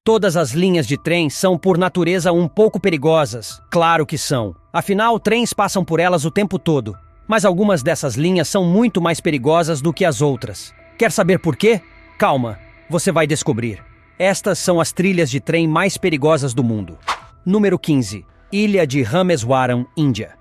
Todas as linhas de trem são, por natureza, um pouco perigosas. Claro que são. Afinal, trens passam por elas o tempo todo. Mas algumas dessas linhas são muito mais perigosas do que as outras. Quer saber por quê? Calma, você vai descobrir. Estas são as trilhas de trem mais perigosas do mundo. Número 15. Ilha de Rameswaram, Índia.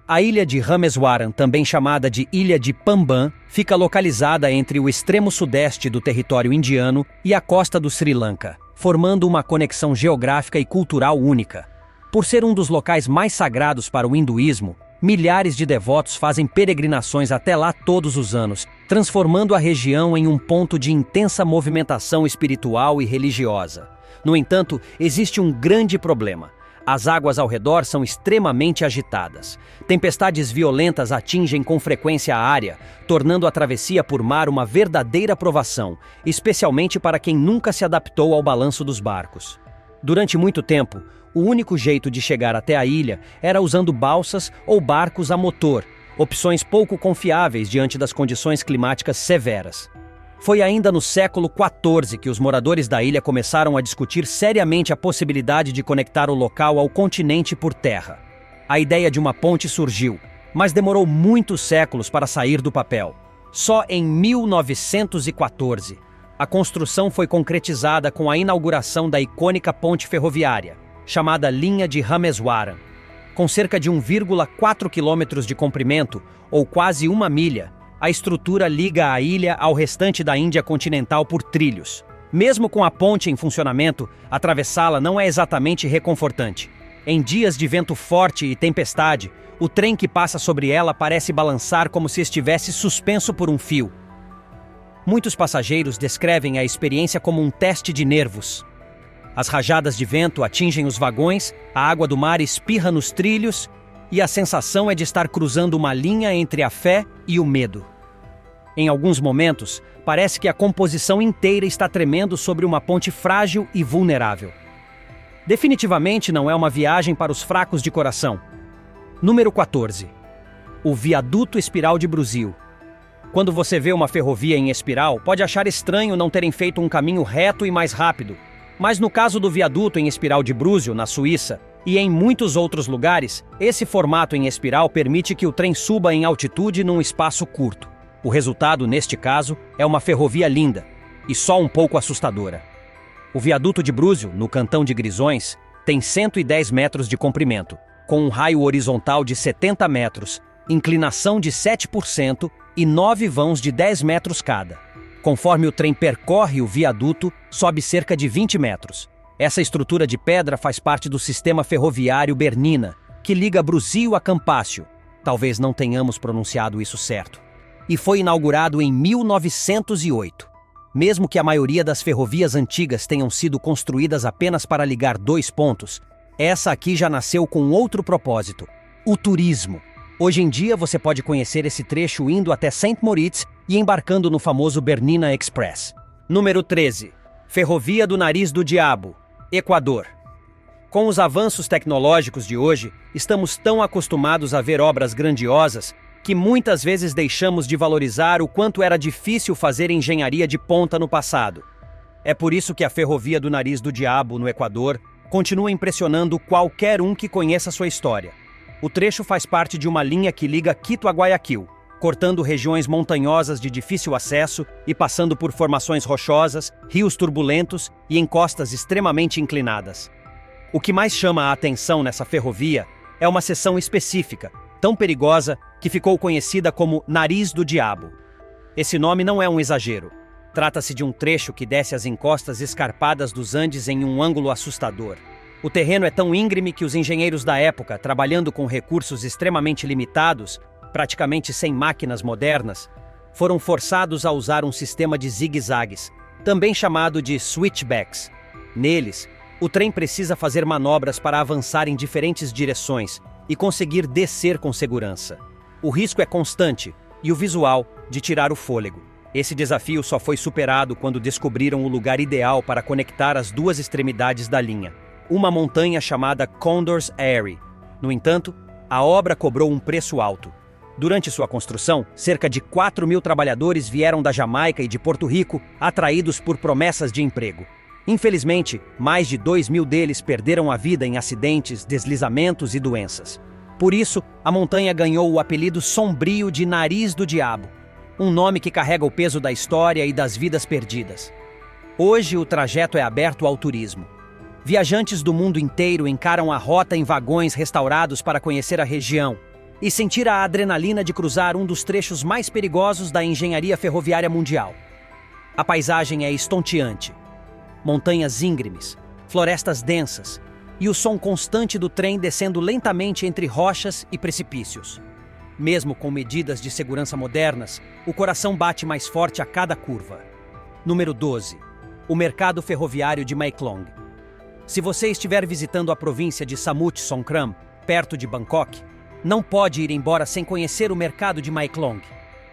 A ilha de Rameswaram, também chamada de Ilha de Pamban, fica localizada entre o extremo sudeste do território indiano e a costa do Sri Lanka, formando uma conexão geográfica e cultural única. Por ser um dos locais mais sagrados para o hinduísmo, milhares de devotos fazem peregrinações até lá todos os anos, transformando a região em um ponto de intensa movimentação espiritual e religiosa. No entanto, existe um grande problema. As águas ao redor são extremamente agitadas. Tempestades violentas atingem com frequência a área, tornando a travessia por mar uma verdadeira provação, especialmente para quem nunca se adaptou ao balanço dos barcos. Durante muito tempo, o único jeito de chegar até a ilha era usando balsas ou barcos a motor, opções pouco confiáveis diante das condições climáticas severas. Foi ainda no século XIV que os moradores da ilha começaram a discutir seriamente a possibilidade de conectar o local ao continente por terra. A ideia de uma ponte surgiu, mas demorou muitos séculos para sair do papel. Só em 1914, a construção foi concretizada com a inauguração da icônica ponte ferroviária, chamada Linha de Rameswaram. Com cerca de 1,4 quilômetros de comprimento, ou quase 1 milha, a estrutura liga a ilha ao restante da Índia continental por trilhos. Mesmo com a ponte em funcionamento, atravessá-la não é exatamente reconfortante. Em dias de vento forte e tempestade, o trem que passa sobre ela parece balançar como se estivesse suspenso por um fio. Muitos passageiros descrevem a experiência como um teste de nervos. As rajadas de vento atingem os vagões, a água do mar espirra nos trilhos e a sensação é de estar cruzando uma linha entre a fé e o medo. Em alguns momentos, parece que a composição inteira está tremendo sobre uma ponte frágil e vulnerável. Definitivamente não é uma viagem para os fracos de coração. Número 14. O Viaduto Espiral de Brusil. Quando você vê uma ferrovia em espiral, pode achar estranho não terem feito um caminho reto e mais rápido. Mas no caso do viaduto em espiral de Brusil, na Suíça, e em muitos outros lugares, esse formato em espiral permite que o trem suba em altitude num espaço curto. O resultado, neste caso, é uma ferrovia linda e só um pouco assustadora. O viaduto de Brusil, no Cantão de Grisões, tem 110 metros de comprimento, com um raio horizontal de 70 metros, inclinação de 7% e 9 vãos de 10 metros cada. Conforme o trem percorre o viaduto, sobe cerca de 20 metros. Essa estrutura de pedra faz parte do sistema ferroviário Bernina, que liga Brusil a Campascio. Talvez não tenhamos pronunciado isso certo. E foi inaugurado em 1908. Mesmo que a maioria das ferrovias antigas tenham sido construídas apenas para ligar 2 pontos, essa aqui já nasceu com outro propósito: o turismo. Hoje em dia você pode conhecer esse trecho indo até Saint Moritz e embarcando no famoso Bernina Express. Número 13. Ferrovia do Nariz do Diabo, Equador. Com os avanços tecnológicos de hoje, estamos tão acostumados a ver obras grandiosas que muitas vezes deixamos de valorizar o quanto era difícil fazer engenharia de ponta no passado. É por isso que a Ferrovia do Nariz do Diabo, no Equador, continua impressionando qualquer um que conheça sua história. O trecho faz parte de uma linha que liga Quito a Guayaquil, cortando regiões montanhosas de difícil acesso e passando por formações rochosas, rios turbulentos e encostas extremamente inclinadas. O que mais chama a atenção nessa ferrovia é uma seção específica, tão perigosa que ficou conhecida como Nariz do Diabo. Esse nome não é um exagero. Trata-se de um trecho que desce as encostas escarpadas dos Andes em um ângulo assustador. O terreno é tão íngreme que os engenheiros da época, trabalhando com recursos extremamente limitados, praticamente sem máquinas modernas, foram forçados a usar um sistema de zigue-zagues, também chamado de switchbacks. Neles, o trem precisa fazer manobras para avançar em diferentes direções e conseguir descer com segurança. O risco é constante e o visual de tirar o fôlego. Esse desafio só foi superado quando descobriram o lugar ideal para conectar as duas extremidades da linha, uma montanha chamada Condor's Eyrie. No entanto, a obra cobrou um preço alto. Durante sua construção, cerca de 4.000 trabalhadores vieram da Jamaica e de Porto Rico, atraídos por promessas de emprego. Infelizmente, mais de 2.000 deles perderam a vida em acidentes, deslizamentos e doenças. Por isso, a montanha ganhou o apelido sombrio de Nariz do Diabo, um nome que carrega o peso da história e das vidas perdidas. Hoje, o trajeto é aberto ao turismo. Viajantes do mundo inteiro encaram a rota em vagões restaurados para conhecer a região e sentir a adrenalina de cruzar um dos trechos mais perigosos da engenharia ferroviária mundial. A paisagem é estonteante. Montanhas íngremes, florestas densas e o som constante do trem descendo lentamente entre rochas e precipícios. Mesmo com medidas de segurança modernas, o coração bate mais forte a cada curva. Número 12. O mercado ferroviário de Mae Klong. Se você estiver visitando a província de Samut Songkhram, perto de Bangkok, não pode ir embora sem conhecer o mercado de Mae Klong.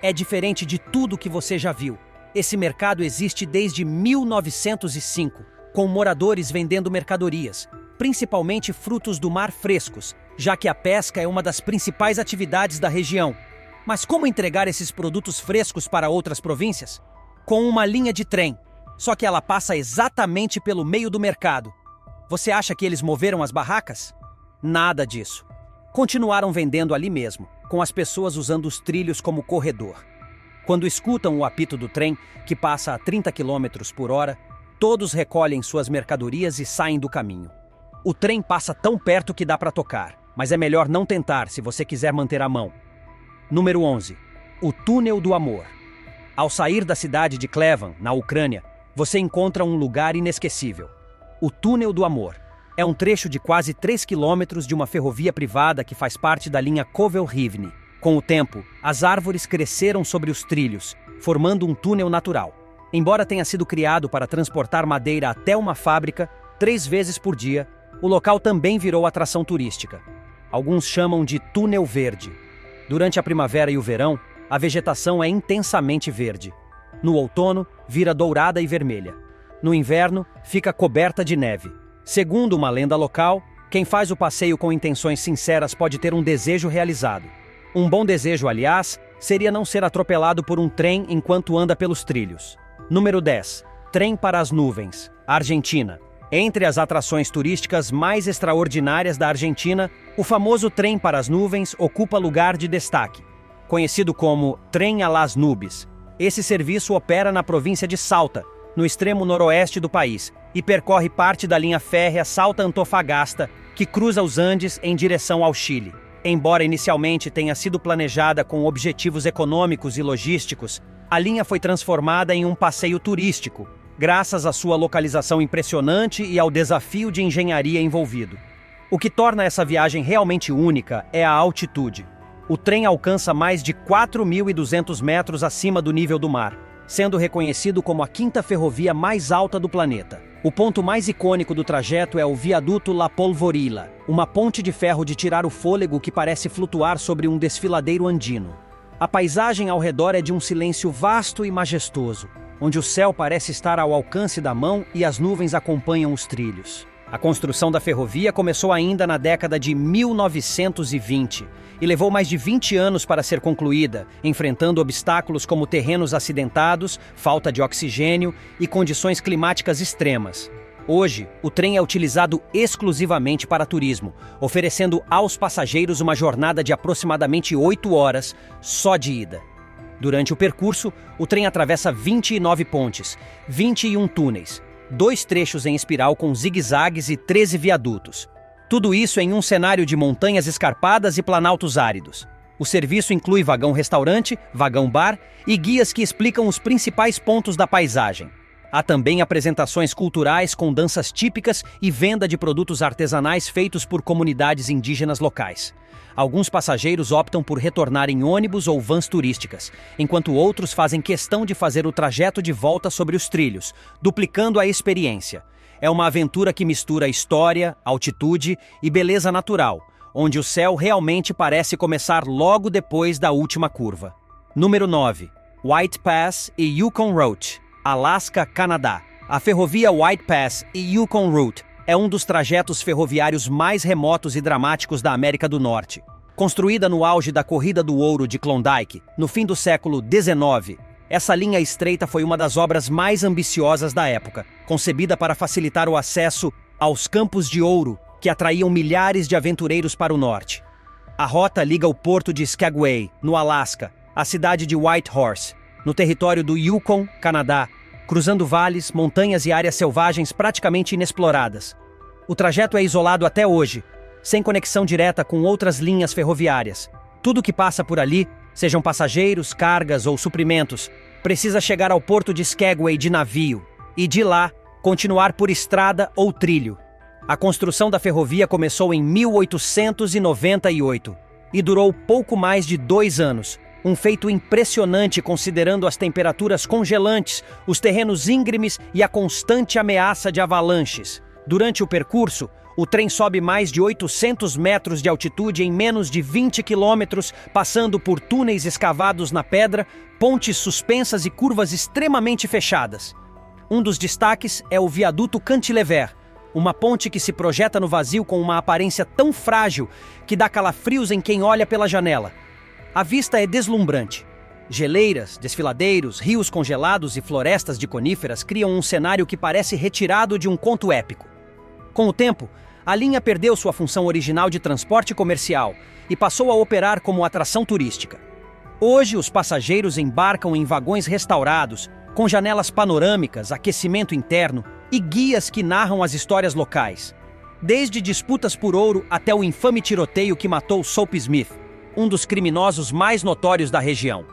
É diferente de tudo que você já viu. Esse mercado existe desde 1905, com moradores vendendo mercadorias, principalmente frutos do mar frescos, já que a pesca é uma das principais atividades da região. Mas como entregar esses produtos frescos para outras províncias? Com uma linha de trem, só que ela passa exatamente pelo meio do mercado. Você acha que eles moveram as barracas? Nada disso. Continuaram vendendo ali mesmo, com as pessoas usando os trilhos como corredor. Quando escutam o apito do trem, que passa a 30 km por hora, todos recolhem suas mercadorias e saem do caminho. O trem passa tão perto que dá para tocar, mas é melhor não tentar se você quiser manter a mão. Número 11. O Túnel do Amor. Ao sair da cidade de Klevan, na Ucrânia, você encontra um lugar inesquecível. O Túnel do Amor. É um trecho de quase 3 quilômetros de uma ferrovia privada que faz parte da linha Kovel-Rivne. Com o tempo, as árvores cresceram sobre os trilhos, formando um túnel natural. Embora tenha sido criado para transportar madeira até uma fábrica, 3 vezes por dia, o local também virou atração turística. Alguns chamam de túnel verde. Durante a primavera e o verão, a vegetação é intensamente verde. No outono, vira dourada e vermelha. No inverno, fica coberta de neve. Segundo uma lenda local, quem faz o passeio com intenções sinceras pode ter um desejo realizado. Um bom desejo, aliás, seria não ser atropelado por um trem enquanto anda pelos trilhos. Número 10. Trem para as Nuvens, Argentina. Entre as atrações turísticas mais extraordinárias da Argentina, o famoso Trem para as Nuvens ocupa lugar de destaque. Conhecido como Trem a las Nubes, esse serviço opera na província de Salta, no extremo noroeste do país, e percorre parte da linha férrea Salta-Antofagasta, que cruza os Andes em direção ao Chile. Embora inicialmente tenha sido planejada com objetivos econômicos e logísticos, a linha foi transformada em um passeio turístico, graças à sua localização impressionante e ao desafio de engenharia envolvido. O que torna essa viagem realmente única é a altitude. O trem alcança mais de 4.200 metros acima do nível do mar, sendo reconhecido como a quinta ferrovia mais alta do planeta. O ponto mais icônico do trajeto é o viaduto La Polvorilla, uma ponte de ferro de tirar o fôlego que parece flutuar sobre um desfiladeiro andino. A paisagem ao redor é de um silêncio vasto e majestoso, onde o céu parece estar ao alcance da mão e as nuvens acompanham os trilhos. A construção da ferrovia começou ainda na década de 1920 e levou mais de 20 anos para ser concluída, enfrentando obstáculos como terrenos acidentados, falta de oxigênio e condições climáticas extremas. Hoje, o trem é utilizado exclusivamente para turismo, oferecendo aos passageiros uma jornada de aproximadamente 8 horas só de ida. Durante o percurso, o trem atravessa 29 pontes, 21 túneis, 2 trechos em espiral com zigue-zagues e 13 viadutos. Tudo isso em um cenário de montanhas escarpadas e planaltos áridos. O serviço inclui vagão-restaurante, vagão-bar e guias que explicam os principais pontos da paisagem. Há também apresentações culturais com danças típicas e venda de produtos artesanais feitos por comunidades indígenas locais. Alguns passageiros optam por retornar em ônibus ou vans turísticas, enquanto outros fazem questão de fazer o trajeto de volta sobre os trilhos, duplicando a experiência. É uma aventura que mistura história, altitude e beleza natural, onde o céu realmente parece começar logo depois da última curva. Número 9. White Pass e Yukon Route, Alasca, Canadá. A ferrovia White Pass e Yukon Route é um dos trajetos ferroviários mais remotos e dramáticos da América do Norte. Construída no auge da Corrida do Ouro de Klondike, no fim do século XIX, Essa linha estreita foi uma das obras mais ambiciosas da época, concebida para facilitar o acesso aos campos de ouro que atraíam milhares de aventureiros para o norte. A rota liga o porto de Skagway, no Alasca, à cidade de Whitehorse, no território do Yukon, Canadá, cruzando vales, montanhas e áreas selvagens praticamente inexploradas. O trajeto é isolado até hoje, sem conexão direta com outras linhas ferroviárias. Tudo que passa por ali, sejam passageiros, cargas ou suprimentos, precisa chegar ao porto de Skagway de navio e, de lá, continuar por estrada ou trilho. A construção da ferrovia começou em 1898 e durou pouco mais de 2 anos, um feito impressionante considerando as temperaturas congelantes, os terrenos íngremes e a constante ameaça de avalanches. Durante o percurso, o trem sobe mais de 800 metros de altitude em menos de 20 quilômetros, passando por túneis escavados na pedra, pontes suspensas e curvas extremamente fechadas. Um dos destaques é o viaduto Cantilever, uma ponte que se projeta no vazio com uma aparência tão frágil que dá calafrios em quem olha pela janela. A vista é deslumbrante. Geleiras, desfiladeiros, rios congelados e florestas de coníferas criam um cenário que parece retirado de um conto épico. Com o tempo, a linha perdeu sua função original de transporte comercial e passou a operar como atração turística. Hoje, os passageiros embarcam em vagões restaurados, com janelas panorâmicas, aquecimento interno e guias que narram as histórias locais. Desde disputas por ouro até o infame tiroteio que matou Soap Smith, um dos criminosos mais notórios da região.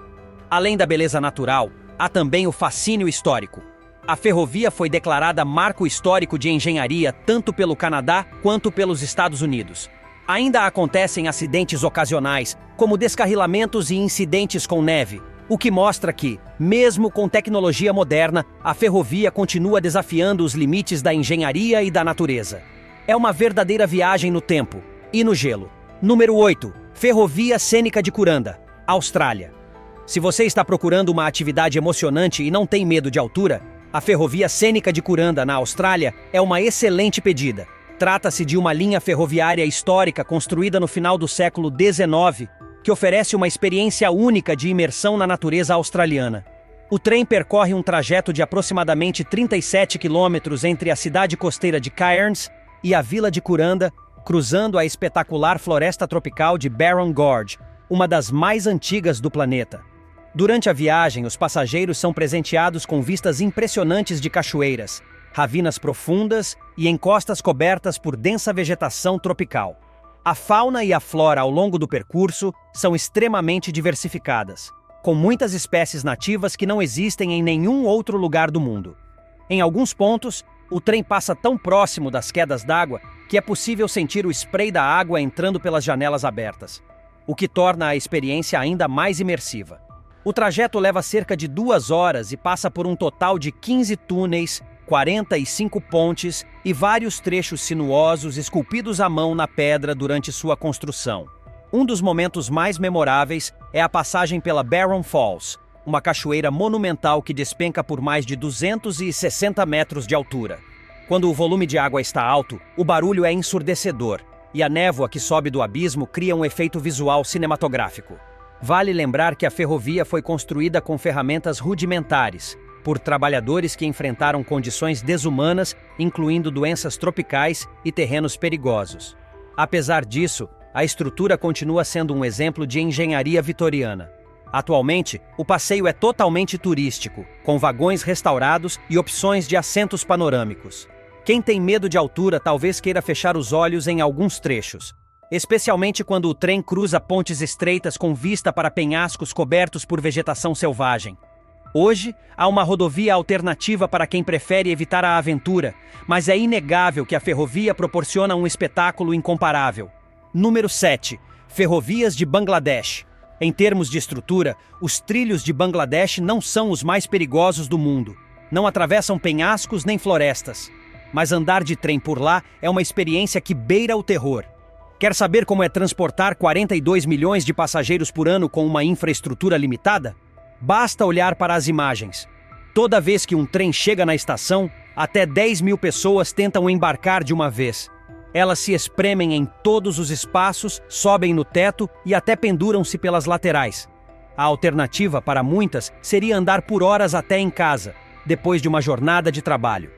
Além da beleza natural, há também o fascínio histórico. A ferrovia foi declarada Marco Histórico de Engenharia tanto pelo Canadá quanto pelos Estados Unidos. Ainda acontecem acidentes ocasionais, como descarrilamentos e incidentes com neve, o que mostra que, mesmo com tecnologia moderna, a ferrovia continua desafiando os limites da engenharia e da natureza. É uma verdadeira viagem no tempo e no gelo. Número 8. Ferrovia Cênica de Kuranda, Austrália. Se você está procurando uma atividade emocionante e não tem medo de altura, a Ferrovia Cênica de Kuranda, na Austrália, é uma excelente pedida. Trata-se de uma linha ferroviária histórica construída no final do século XIX, que oferece uma experiência única de imersão na natureza australiana. O trem percorre um trajeto de aproximadamente 37 quilômetros entre a cidade costeira de Cairns e a vila de Kuranda, cruzando a espetacular floresta tropical de Barron Gorge, uma das mais antigas do planeta. Durante a viagem, os passageiros são presenteados com vistas impressionantes de cachoeiras, ravinas profundas e encostas cobertas por densa vegetação tropical. A fauna e a flora ao longo do percurso são extremamente diversificadas, com muitas espécies nativas que não existem em nenhum outro lugar do mundo. Em alguns pontos, o trem passa tão próximo das quedas d'água que é possível sentir o spray da água entrando pelas janelas abertas, o que torna a experiência ainda mais imersiva. O trajeto leva cerca de 2 horas e passa por um total de 15 túneis, 45 pontes e vários trechos sinuosos esculpidos à mão na pedra durante sua construção. Um dos momentos mais memoráveis é a passagem pela Barron Falls, uma cachoeira monumental que despenca por mais de 260 metros de altura. Quando o volume de água está alto, o barulho é ensurdecedor, e a névoa que sobe do abismo cria um efeito visual cinematográfico. Vale lembrar que a ferrovia foi construída com ferramentas rudimentares, por trabalhadores que enfrentaram condições desumanas, incluindo doenças tropicais e terrenos perigosos. Apesar disso, a estrutura continua sendo um exemplo de engenharia vitoriana. Atualmente, o passeio é totalmente turístico, com vagões restaurados e opções de assentos panorâmicos. Quem tem medo de altura talvez queira fechar os olhos em alguns trechos, especialmente quando o trem cruza pontes estreitas com vista para penhascos cobertos por vegetação selvagem. Hoje, há uma rodovia alternativa para quem prefere evitar a aventura, mas é inegável que a ferrovia proporciona um espetáculo incomparável. Número 7. Ferrovias de Bangladesh. Em termos de estrutura, os trilhos de Bangladesh não são os mais perigosos do mundo. Não atravessam penhascos nem florestas. Mas andar de trem por lá é uma experiência que beira o terror. Quer saber como é transportar 42 milhões de passageiros por ano com uma infraestrutura limitada? Basta olhar para as imagens. Toda vez que um trem chega na estação, até 10 mil pessoas tentam embarcar de uma vez. Elas se espremem em todos os espaços, sobem no teto e até penduram-se pelas laterais. A alternativa para muitas seria andar por horas até em casa, depois de uma jornada de trabalho.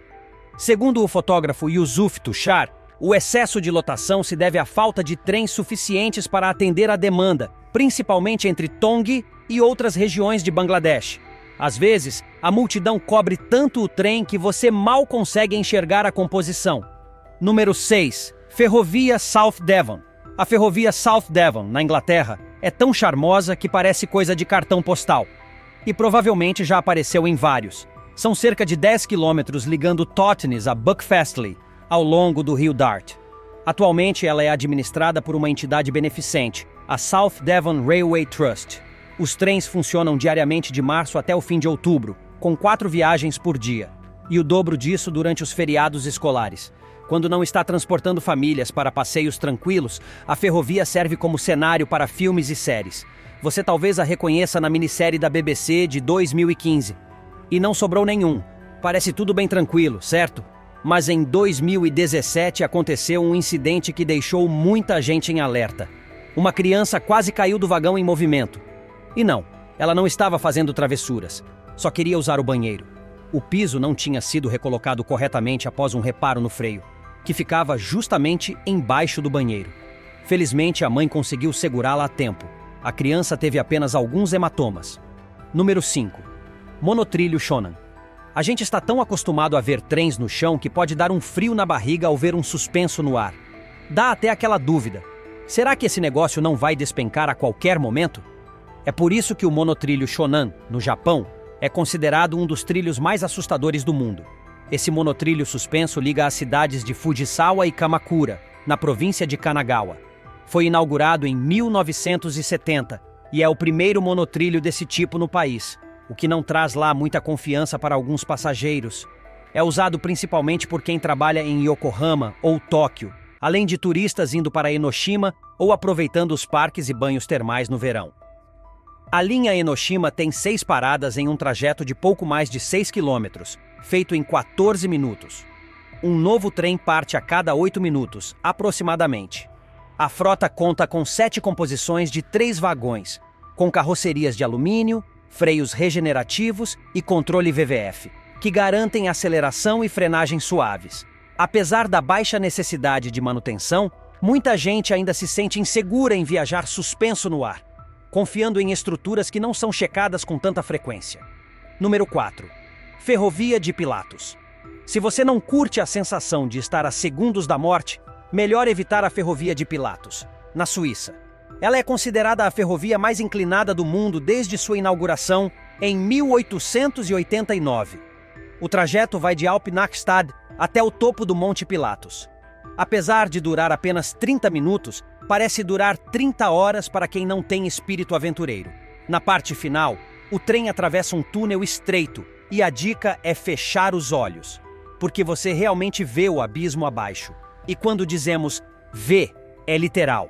Segundo o fotógrafo Yusuf Tushar, o excesso de lotação se deve à falta de trens suficientes para atender à demanda, principalmente entre Tongji e outras regiões de Bangladesh. Às vezes, a multidão cobre tanto o trem que você mal consegue enxergar a composição. Número 6. Ferrovia South Devon. A ferrovia South Devon, na Inglaterra, é tão charmosa que parece coisa de cartão postal. E provavelmente já apareceu em vários. São cerca de 10 quilômetros ligando Totnes a Buckfastleigh, ao longo do rio Dart. Atualmente ela é administrada por uma entidade beneficente, a South Devon Railway Trust. Os trens funcionam diariamente de março até o fim de outubro, com 4 viagens por dia, e o dobro disso durante os feriados escolares. Quando não está transportando famílias para passeios tranquilos, a ferrovia serve como cenário para filmes e séries. Você talvez a reconheça na minissérie da BBC de 2015. E não sobrou nenhum. Parece tudo bem tranquilo, certo? Mas em 2017 aconteceu um incidente que deixou muita gente em alerta. Uma criança quase caiu do vagão em movimento. E não, ela não estava fazendo travessuras. Só queria usar o banheiro. O piso não tinha sido recolocado corretamente após um reparo no freio, que ficava justamente embaixo do banheiro. Felizmente, a mãe conseguiu segurá-la a tempo. A criança teve apenas alguns hematomas. Número 5. Monotrilho Shonan. A gente está tão acostumado a ver trens no chão que pode dar um frio na barriga ao ver um suspenso no ar. Dá até aquela dúvida. Será que esse negócio não vai despencar a qualquer momento? É por isso que o monotrilho Shonan, no Japão, é considerado um dos trilhos mais assustadores do mundo. Esse monotrilho suspenso liga as cidades de Fujisawa e Kamakura, na província de Kanagawa. Foi inaugurado em 1970 e é o primeiro monotrilho desse tipo no país, o que não traz lá muita confiança para alguns passageiros. É usado principalmente por quem trabalha em Yokohama ou Tóquio, além de turistas indo para Enoshima ou aproveitando os parques e banhos termais no verão. A linha Enoshima tem 6 paradas em um trajeto de pouco mais de 6 quilômetros, feito em 14 minutos. Um novo trem parte a cada 8 minutos, aproximadamente. A frota conta com 7 composições de 3 vagões, com carrocerias de alumínio, freios regenerativos e controle VVF, que garantem aceleração e frenagem suaves. Apesar da baixa necessidade de manutenção, muita gente ainda se sente insegura em viajar suspenso no ar, confiando em estruturas que não são checadas com tanta frequência. Número 4. Ferrovia de Pilatus. Se você não curte a sensação de estar a segundos da morte, melhor evitar a ferrovia de Pilatus, na Suíça. Ela é considerada a ferrovia mais inclinada do mundo desde sua inauguração em 1889. O trajeto vai de Alpnachstad até o topo do Monte Pilatus. Apesar de durar apenas 30 minutos, parece durar 30 horas para quem não tem espírito aventureiro. Na parte final, o trem atravessa um túnel estreito e a dica é fechar os olhos, porque você realmente vê o abismo abaixo. E quando dizemos vê, é literal.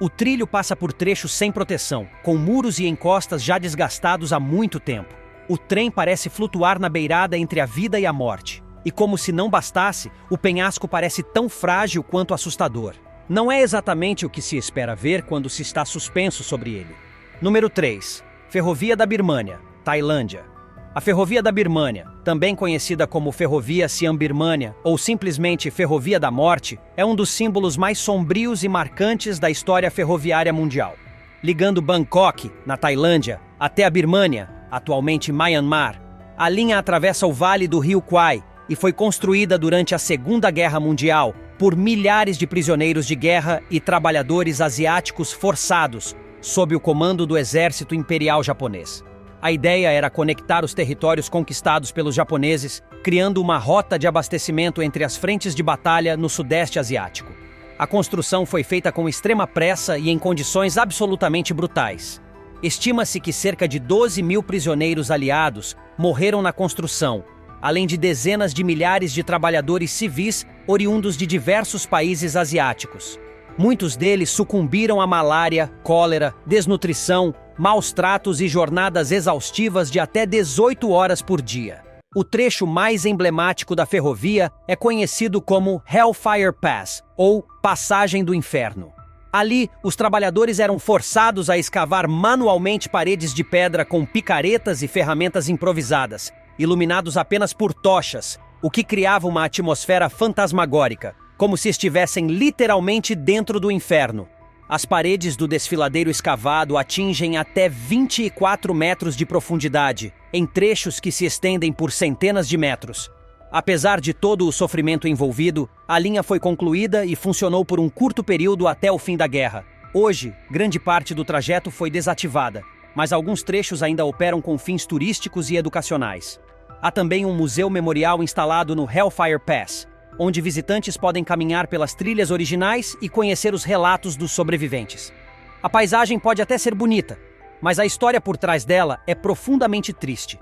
O trilho passa por trechos sem proteção, com muros e encostas já desgastados há muito tempo. O trem parece flutuar na beirada entre a vida e a morte. E como se não bastasse, o penhasco parece tão frágil quanto assustador. Não é exatamente o que se espera ver quando se está suspenso sobre ele. Número 3. Ferrovia da Birmânia, Tailândia. A Ferrovia da Birmânia, também conhecida como Ferrovia Siam-Birmânia ou simplesmente Ferrovia da Morte, é um dos símbolos mais sombrios e marcantes da história ferroviária mundial. Ligando Bangkok, na Tailândia, até a Birmânia, atualmente Myanmar, a linha atravessa o vale do rio Kwai e foi construída durante a Segunda Guerra Mundial por milhares de prisioneiros de guerra e trabalhadores asiáticos forçados, sob o comando do Exército Imperial Japonês. A ideia era conectar os territórios conquistados pelos japoneses, criando uma rota de abastecimento entre as frentes de batalha no Sudeste Asiático. A construção foi feita com extrema pressa e em condições absolutamente brutais. Estima-se que cerca de 12 mil prisioneiros aliados morreram na construção, além de dezenas de milhares de trabalhadores civis oriundos de diversos países asiáticos. Muitos deles sucumbiram à malária, cólera, desnutrição, maus tratos e jornadas exaustivas de até 18 horas por dia. O trecho mais emblemático da ferrovia é conhecido como Hellfire Pass, ou Passagem do Inferno. Ali, os trabalhadores eram forçados a escavar manualmente paredes de pedra com picaretas e ferramentas improvisadas, iluminados apenas por tochas, o que criava uma atmosfera fantasmagórica, como se estivessem literalmente dentro do inferno. As paredes do desfiladeiro escavado atingem até 24 metros de profundidade, em trechos que se estendem por centenas de metros. Apesar de todo o sofrimento envolvido, a linha foi concluída e funcionou por um curto período até o fim da guerra. Hoje, grande parte do trajeto foi desativada, mas alguns trechos ainda operam com fins turísticos e educacionais. Há também um museu memorial instalado no Hellfire Pass, onde visitantes podem caminhar pelas trilhas originais e conhecer os relatos dos sobreviventes. A paisagem pode até ser bonita, mas a história por trás dela é profundamente triste.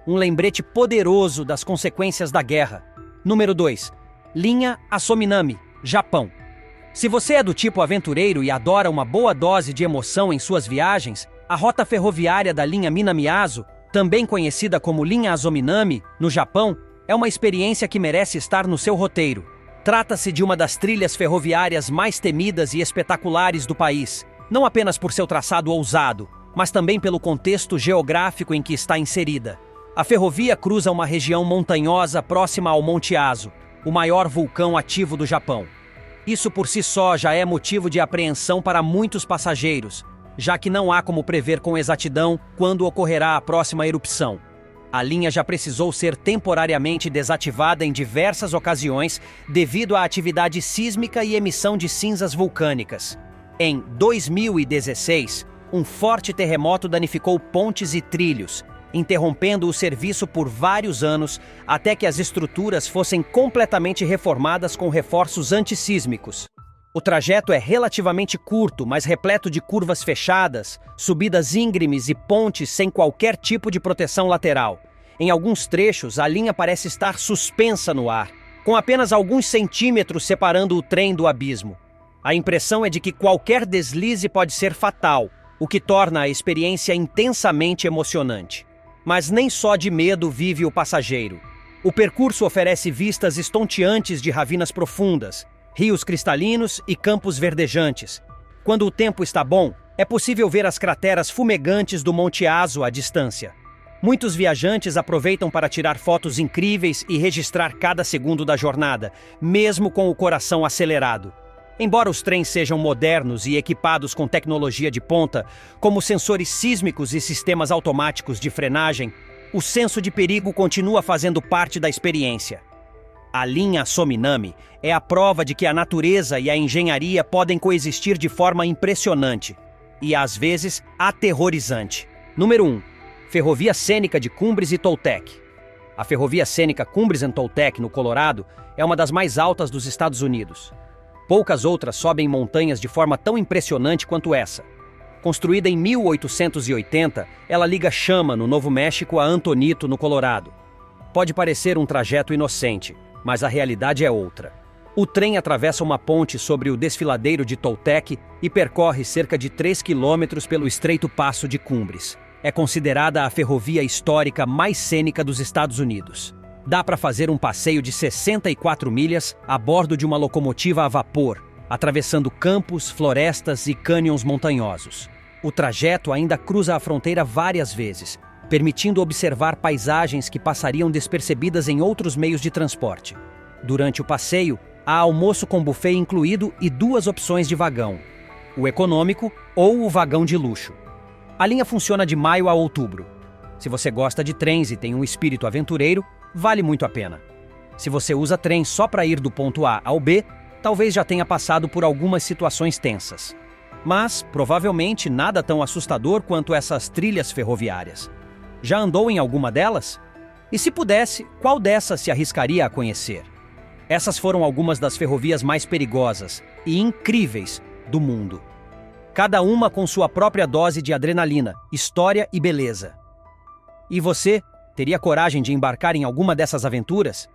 Um lembrete poderoso das consequências da guerra. Número 2. Linha Asominami, Japão. Se você é do tipo aventureiro e adora uma boa dose de emoção em suas viagens, a rota ferroviária da linha Minamiazo, também conhecida como linha Asominami, no Japão, é uma experiência que merece estar no seu roteiro. Trata-se de uma das trilhas ferroviárias mais temidas e espetaculares do país, não apenas por seu traçado ousado, mas também pelo contexto geográfico em que está inserida. A ferrovia cruza uma região montanhosa próxima ao Monte Aso, o maior vulcão ativo do Japão. Isso por si só já é motivo de apreensão para muitos passageiros, já que não há como prever com exatidão quando ocorrerá a próxima erupção. A linha já precisou ser temporariamente desativada em diversas ocasiões devido à atividade sísmica e emissão de cinzas vulcânicas. Em 2016, um forte terremoto danificou pontes e trilhos, interrompendo o serviço por vários anos até que as estruturas fossem completamente reformadas com reforços antissísmicos. O trajeto é relativamente curto, mas repleto de curvas fechadas, subidas íngremes e pontes sem qualquer tipo de proteção lateral. Em alguns trechos, a linha parece estar suspensa no ar, com apenas alguns centímetros separando o trem do abismo. A impressão é de que qualquer deslize pode ser fatal, o que torna a experiência intensamente emocionante. Mas nem só de medo vive o passageiro. O percurso oferece vistas estonteantes de ravinas profundas, rios cristalinos e campos verdejantes. Quando o tempo está bom, é possível ver as crateras fumegantes do Monte Aso à distância. Muitos viajantes aproveitam para tirar fotos incríveis e registrar cada segundo da jornada, mesmo com o coração acelerado. Embora os trens sejam modernos e equipados com tecnologia de ponta, como sensores sísmicos e sistemas automáticos de frenagem, o senso de perigo continua fazendo parte da experiência. A linha Asominami é a prova de que a natureza e a engenharia podem coexistir de forma impressionante e, às vezes, aterrorizante. Número 1. Ferrovia Cênica de Cumbres e Toltec. A Ferrovia Cênica Cumbres and Toltec, no Colorado, é uma das mais altas dos Estados Unidos. Poucas outras sobem montanhas de forma tão impressionante quanto essa. Construída em 1880, ela liga Chama, no Novo México, a Antonito, no Colorado. Pode parecer um trajeto inocente, mas a realidade é outra. O trem atravessa uma ponte sobre o desfiladeiro de Toltec e percorre cerca de 3 quilômetros pelo estreito passo de Cumbres. É considerada a ferrovia histórica mais cênica dos Estados Unidos. Dá para fazer um passeio de 64 milhas a bordo de uma locomotiva a vapor, atravessando campos, florestas e cânions montanhosos. O trajeto ainda cruza a fronteira várias vezes, permitindo observar paisagens que passariam despercebidas em outros meios de transporte. Durante o passeio, há almoço com buffet incluído e 2 opções de vagão: o econômico ou o vagão de luxo. A linha funciona de maio a outubro. Se você gosta de trens e tem um espírito aventureiro, vale muito a pena. Se você usa trem só para ir do ponto A ao B, talvez já tenha passado por algumas situações tensas. Mas, provavelmente, nada tão assustador quanto essas trilhas ferroviárias. Já andou em alguma delas? E se pudesse, qual dessas se arriscaria a conhecer? Essas foram algumas das ferrovias mais perigosas e incríveis do mundo. Cada uma com sua própria dose de adrenalina, história e beleza. E você? Teria coragem de embarcar em alguma dessas aventuras?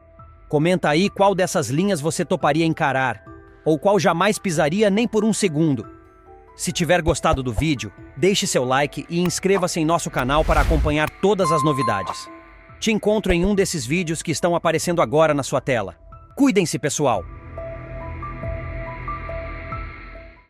Comenta aí qual dessas linhas você toparia encarar, ou qual jamais pisaria nem por um segundo. Se tiver gostado do vídeo, deixe seu like e inscreva-se em nosso canal para acompanhar todas as novidades. Te encontro em um desses vídeos que estão aparecendo agora na sua tela. Cuidem-se, pessoal!